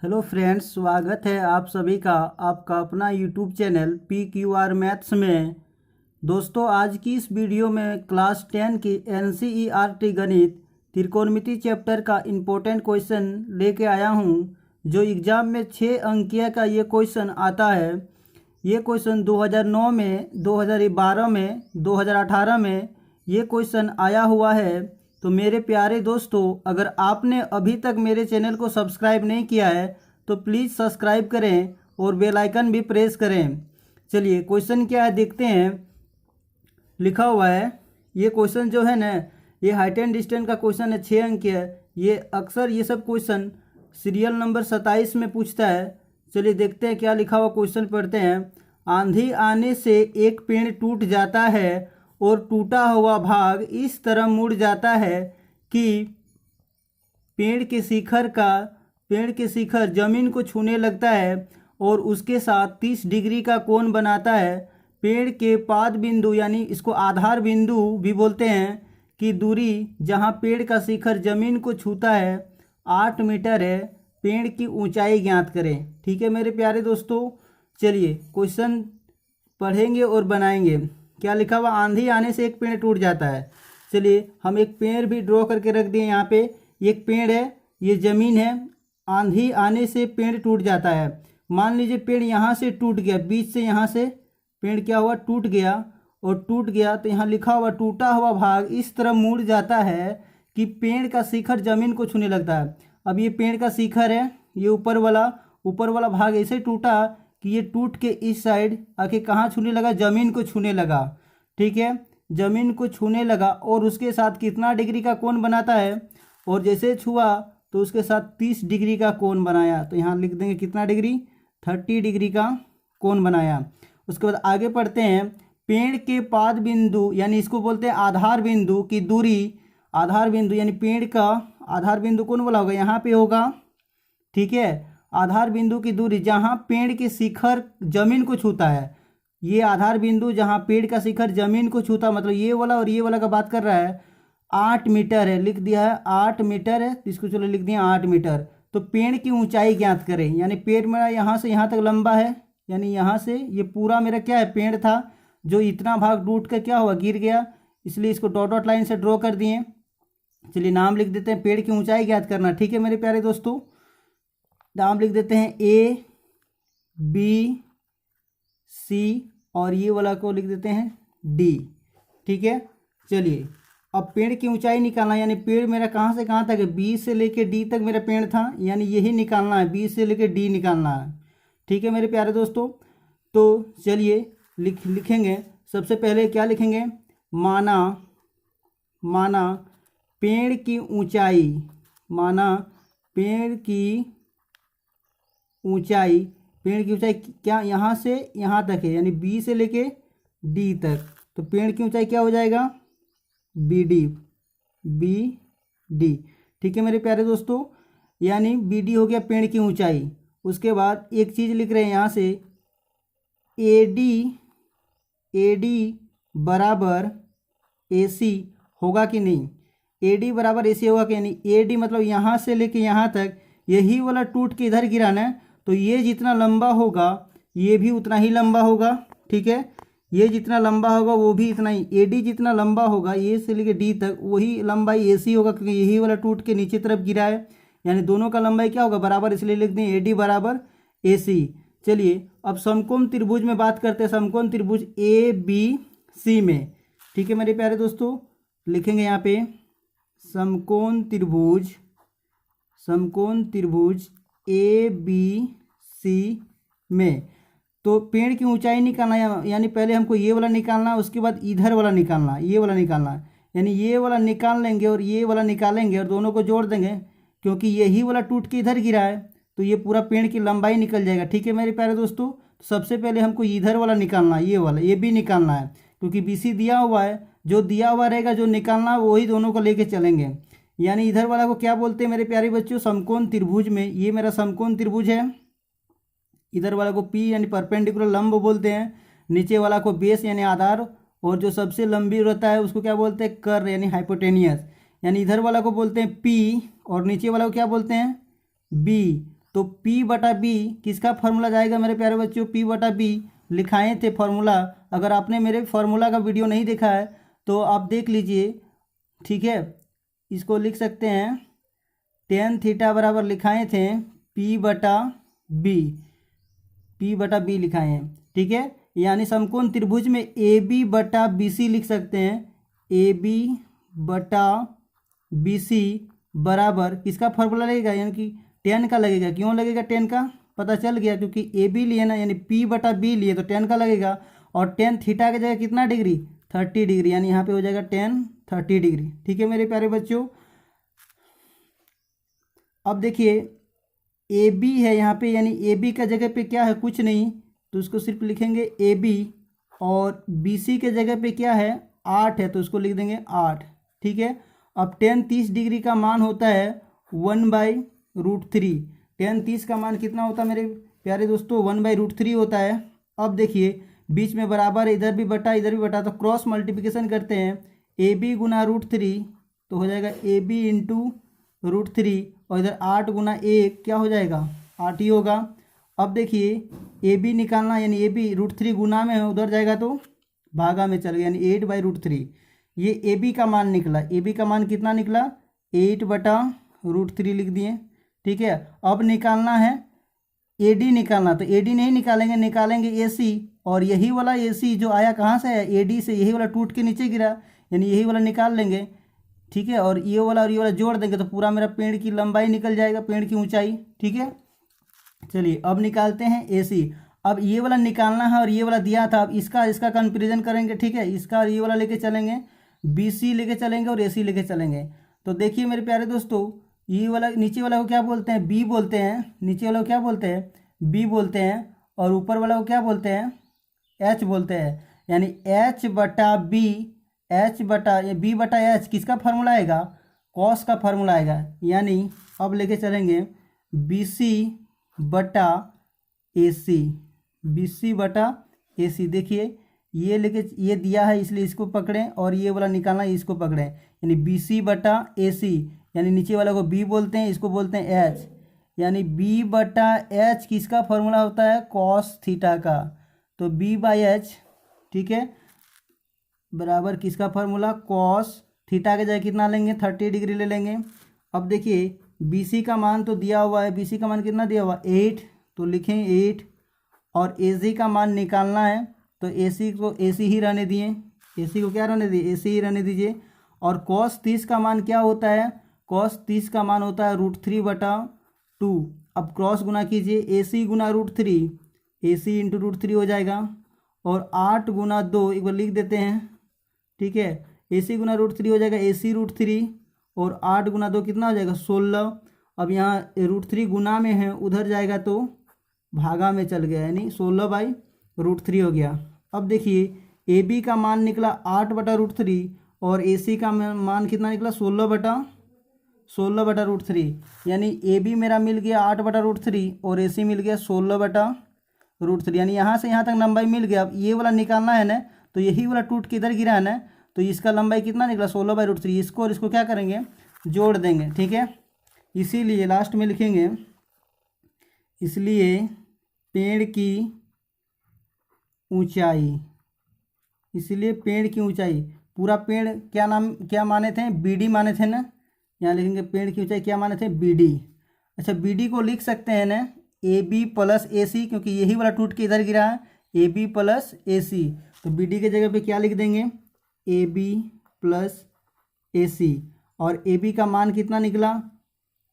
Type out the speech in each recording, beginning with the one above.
Hello friends, स्वागत है आप सभी का आपका अपना यूट्यूब चैनल PQR मैथ्स में। दोस्तों, आज की इस वीडियो में क्लास 10 की NCERT गणित त्रिकोणमिति चैप्टर का इम्पोर्टेंट क्वेश्चन लेके आया हूं, जो एग्ज़ाम में 6 अंकीय का ये क्वेश्चन आता है। ये क्वेश्चन 2009 में, 2012 में, 2018 में ये क्वेश्चन आया हुआ है। तो मेरे प्यारे दोस्तों, अगर आपने अभी तक मेरे चैनल को सब्सक्राइब नहीं किया है तो प्लीज़ सब्सक्राइब करें और बेल आइकन भी प्रेस करें। चलिए क्वेश्चन क्या है देखते हैं। लिखा हुआ है, ये क्वेश्चन जो है ना, ये हाइट एंड डिस्टेंस का क्वेश्चन है, 6 अंक है। ये अक्सर ये सब क्वेश्चन सीरियल नंबर 27 में पूछता है। चलिए देखते हैं क्या लिखा हुआ, क्वेश्चन पढ़ते हैं। आंधी आने से एक पेड़ टूट जाता है और टूटा हुआ भाग इस तरह मुड़ जाता है कि पेड़ के शिखर जमीन को छूने लगता है और उसके साथ 30 डिग्री का कोण बनाता है। पेड़ के पाद बिंदु यानी इसको आधार बिंदु भी बोलते हैं की दूरी जहां पेड़ का शिखर जमीन को छूता है 8 मीटर है। पेड़ की ऊंचाई ज्ञात करें। ठीक है मेरे प्यारे दोस्तों, चलिए क्वेश्चन पढ़ेंगे और बनाएंगे। क्या लिखा हुआ, आंधी आने से एक पेड़ टूट जाता है। चलिए हम एक पेड़ भी ड्रॉ करके रख दिए। यहाँ पे एक पेड़ है, ये जमीन है। आंधी आने से पेड़ टूट जाता है। मान लीजिए पेड़ यहाँ से टूट गया, बीच से यहाँ से पेड़ क्या हुआ, टूट गया। और टूट गया तो यहाँ लिखा हुआ टूटा हुआ भाग इस तरह मुड़ जाता है कि पेड़ का शिखर जमीन को छूने लगता है। अब ये पेड़ का शिखर है, ये ऊपर वाला भाग ऐसे टूटा कि ये टूट के इस साइड आके कहाँ छूने लगा, जमीन को छूने लगा। ठीक है, जमीन को छूने लगा और उसके साथ कितना डिग्री का कोण बनाता है, और जैसे छुआ तो उसके साथ 30 डिग्री का कोण बनाया। तो यहाँ लिख देंगे कितना डिग्री, 30 डिग्री का कोण बनाया। उसके बाद आगे पढ़ते हैं। पेड़ के पाद बिंदु यानी इसको बोलते हैं आधार बिंदु की दूरी, आधार बिंदु यानी पेड़ का आधार बिंदु कौन बोला होगा, यहाँ पे होगा। ठीक है, आधार बिंदु की दूरी जहां पेड़ के शिखर जमीन को छूता है, ये आधार बिंदु जहां पेड़ का शिखर जमीन को छूता, मतलब ये वाला और ये वाला का बात कर रहा है। 8 मीटर है, लिख दिया है 8 मीटर है, इसको चलो लिख दिया 8 मीटर। तो पेड़ की ऊंचाई ज्ञात करें, यानी पेड़ मेरा यहाँ से यहाँ तक लंबा है, यानी यहाँ से ये पूरा मेरा क्या है, पेड़ था, जो इतना भाग टूट कर क्या हुआ, गिर गया, इसलिए इसको डॉट डॉट लाइन से ड्रॉ कर दिए। चलिए नाम लिख देते हैं, पेड़ की ऊंचाई ज्ञात करना। ठीक है मेरे प्यारे दोस्तों, नाम लिख देते हैं ABC और ये वाला को लिख देते हैं D। ठीक है, चलिए अब पेड़ की ऊंचाई निकालना, यानी पेड़ मेरा कहाँ से कहाँ तक है, B से लेके D तक मेरा पेड़ था, यानी यही निकालना है, B से लेके D निकालना है। ठीक है मेरे प्यारे दोस्तों, तो चलिए लिखेंगे। सबसे पहले क्या लिखेंगे, माना पेड़ की ऊंचाई, माना पेड़ की ऊंचाई क्या यहाँ से यहाँ तक है, यानी B से लेके D तक। तो पेड़ की ऊंचाई क्या हो जाएगा, BD। ठीक है मेरे प्यारे दोस्तों, यानी BD हो गया पेड़ की ऊंचाई। उसके बाद एक चीज़ लिख रहे हैं यहाँ से, AD बराबर AC होगा कि नहीं, AD बराबर AC होगा कि नहीं। AD मतलब यहाँ से लेके यहाँ तक, यही वाला टूट के इधर गिराना है, तो ये जितना लंबा होगा ये भी उतना ही लंबा होगा। ठीक है, ये जितना लंबा होगा वो भी इतना ही, AD जितना लंबा होगा A से लेके D तक वही लंबाई AC होगा, क्योंकि यही वाला टूट के नीचे तरफ गिरा है, यानी दोनों का लंबाई क्या होगा, बराबर, इसलिए लिख दें AD बराबर AC। चलिए अब समकोण त्रिभुज में बात करते हैं, समकोण त्रिभुज ABC में। ठीक है मेरे प्यारे दोस्तों, लिखेंगे यहाँ पे समकोण त्रिभुज ABC में। तो पेड़ की ऊंचाई निकालना, यानी पहले हमको ये वाला निकालना, उसके बाद इधर वाला निकालना, ये वाला निकालना, यानी ये वाला निकाल लेंगे और ये वाला निकालेंगे और दोनों को जोड़ देंगे, क्योंकि यही वाला टूट के इधर गिरा है, तो ये पूरा पेड़ की लंबाई निकल जाएगा। ठीक है मेरे प्यारे दोस्तों, सबसे पहले हमको इधर वाला निकालना, ये वाला, ये भी निकालना है, क्योंकि BC दिया हुआ है, जो दिया हुआ रहेगा जो निकालना वही दोनों को लेके चलेंगे। यानी इधर वाला को क्या बोलते हैं मेरे प्यारे बच्चों, समकोण त्रिभुज में, ये मेरा समकोण त्रिभुज है। इधर वाला को P यानी परपेंडिकुलर लंब बोलते हैं, नीचे वाला को बेस यानी आधार, और जो सबसे लंबी रहता है उसको क्या बोलते हैं, कर्ण यानी हाइपोटेनियस। यानी इधर वाला को बोलते हैं P और नीचे वाला को क्या बोलते हैं, B। तो P बटा बी किसका फार्मूला जाएगा मेरे प्यारे बच्चों? P बटा बी लिखाए थे फार्मूला। अगर आपने मेरे फार्मूला का वीडियो नहीं देखा है तो आप देख लीजिए, ठीक है। इसको लिख सकते हैं tan थीटा बराबर लिखाए थे P बटा बी लिखाए हैं, ठीक है। यानी समकोण त्रिभुज में AB बटा BC लिख सकते हैं। AB बटा BC बराबर किसका फार्मूला लगेगा? यानी कि tan का लगेगा। क्यों लगेगा tan का? पता चल गया, क्योंकि AB लिए ना, यानी P बटा बी लिए तो tan का लगेगा। और tan थीटा की जगह कितना डिग्री? 30 डिग्री, यानी यहाँ पे हो जाएगा tan 30 डिग्री, ठीक है मेरे प्यारे बच्चों। अब देखिए AB है यहाँ पे, यानी AB का जगह पे क्या है? कुछ नहीं, तो उसको सिर्फ लिखेंगे AB। और BC के जगह पे क्या है? 8 है, तो उसको लिख देंगे 8, ठीक है। अब tan 30 डिग्री का मान होता है 1/√3। tan 30 का मान कितना होता है मेरे प्यारे दोस्तों? 1/√3 होता है। अब देखिए बीच में बराबर, इधर भी बटा इधर भी बटा, तो क्रॉस मल्टीप्लिकेशन करते हैं। AB गुना √3 तो हो जाएगा AB इंटू √3, और इधर 8 गुना 1 क्या हो जाएगा? 8 ही होगा। अब देखिए AB निकालना, यानी AB √3 गुना में है, उधर जाएगा तो भागा में चल गया, यानी 8/√3। ये AB का मान निकला। AB का मान कितना निकला? 8/√3 लिख दिए, ठीक है। अब निकालना है AD निकालना, तो AD नहीं निकालेंगे, निकालेंगे AC। और यही वाला AC जो आया कहाँ से आया? AD से। यही वाला टूट के नीचे गिरा, यानी यही वाला निकाल लेंगे, ठीक है। और ये वाला जोड़ देंगे तो पूरा मेरा पेड़ की लंबाई निकल जाएगा, पेड़ की ऊंचाई, ठीक है। चलिए अब निकालते हैं AC। अब ये वाला निकालना है और ये वाला दिया था, अब इसका कंपेरिजन करेंगे, ठीक है। इसका और ये वाला लेके चलेंगे, BC लेके चलेंगे और AC लेके चलेंगे। तो देखिए मेरे प्यारे दोस्तों, ये वाला नीचे वाला को क्या बोलते हैं? B बोलते हैं। नीचे वाला को क्या बोलते हैं? B बोलते हैं। और ऊपर वाला को क्या बोलते हैं? H बोलते हैं। यानी H बटा B, H बटा B बटा H किसका फार्मूला आएगा? कॉस का फार्मूला आएगा। यानी अब लेके चलेंगे BC बटा AC, BC बटा AC। देखिए ये लेके, ये दिया है इसलिए इसको पकड़ें, और ये वाला निकालना है इसको पकड़ें, यानी BC बटा AC। यानी नीचे वाला को B बोलते हैं, इसको बोलते हैं H। यानी B बटा H किसका फार्मूला होता है? कॉस थीटा का। तो B/H, ठीक है, बराबर किसका फार्मूला? कॉस थीटा के जगह कितना लेंगे? 30 डिग्री ले लेंगे। अब देखिए BC का मान तो दिया हुआ है, BC का मान कितना दिया हुआ? 8, तो लिखें 8। और AC का मान निकालना है, तो AC को AC ही रहने दिए, AC को क्या रहने दिए? AC ही रहने दीजिए। और cos 30 का मान क्या होता है? cos 30 का मान होता है √3/2। अब क्रॉस गुना कीजिए, AC गुना √3, AC इंटू √3 हो जाएगा। और 8 गुना 2 एक बार लिख देते हैं, ठीक है। AC गुना √3 हो जाएगा AC √3, और 8 गुना 2 कितना हो जाएगा? 16। अब यहाँ √3 गुना में है, उधर जाएगा तो भागा में चल गया, यानी 16/√3 हो गया। अब देखिए AB का मान निकला 8/√3, और AC का मान कितना निकला? 16/√3। यानी AB मेरा मिल गया 8/√3 और AC मिल गया 16/√3। यानी यहाँ से यहाँ तक लंबाई मिल गया। अब ये वाला निकालना है ना, तो यही वाला टूट के इधर गिरा है ना, तो इसका लंबाई कितना निकला? 16/√3। इसको और इसको क्या करेंगे? जोड़ देंगे, ठीक है। इसीलिए लास्ट में लिखेंगे, इसलिए पेड़ की ऊंचाई, इसलिए पेड़ की ऊंचाई, पूरा पेड़ क्या माने थे? BD माने थे ना। यहाँ लिखेंगे पेड़ की ऊंचाई क्या माने थे? BD। अच्छा BD को लिख सकते हैं ना AB प्लस AC, क्योंकि यही वाला टूट के इधर गिरा है, AB प्लस AC। तो BD के जगह पे क्या लिख देंगे? AB plus AC। और AB का मान कितना निकला?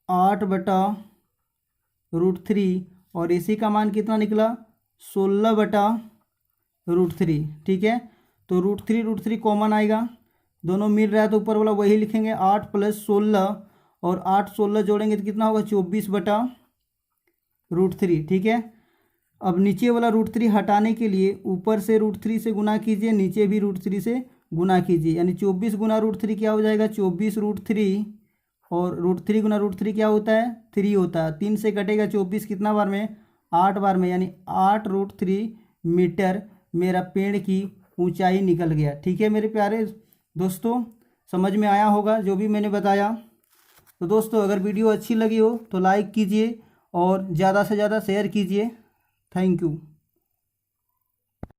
8/√3। और AC का मान कितना निकला? 16/√3, ठीक है। तो √3 कॉमन आएगा, दोनों मिल रहा है तो ऊपर वाला वही लिखेंगे, 8 + 16। और 8 16 जोड़ेंगे तो कितना होगा? 24/√3, ठीक है। अब नीचे वाला √3 हटाने के लिए ऊपर से √3 से गुना कीजिए, नीचे भी √3 से गुना कीजिए, यानी 24 गुना √3 क्या हो जाएगा? 24√3। और √3 गुना √3 क्या होता है? 3 होता है। 3 से कटेगा 24 कितना बार में? 8 बार में, यानी 8√3 मीटर मेरा पेड़ की ऊंचाई निकल गया, ठीक है मेरे प्यारे दोस्तों। समझ में आया होगा जो भी मैंने बताया। तो दोस्तों अगर वीडियो अच्छी लगी हो तो लाइक कीजिए, और ज़्यादा से ज़्यादा शेयर कीजिए। Thank you.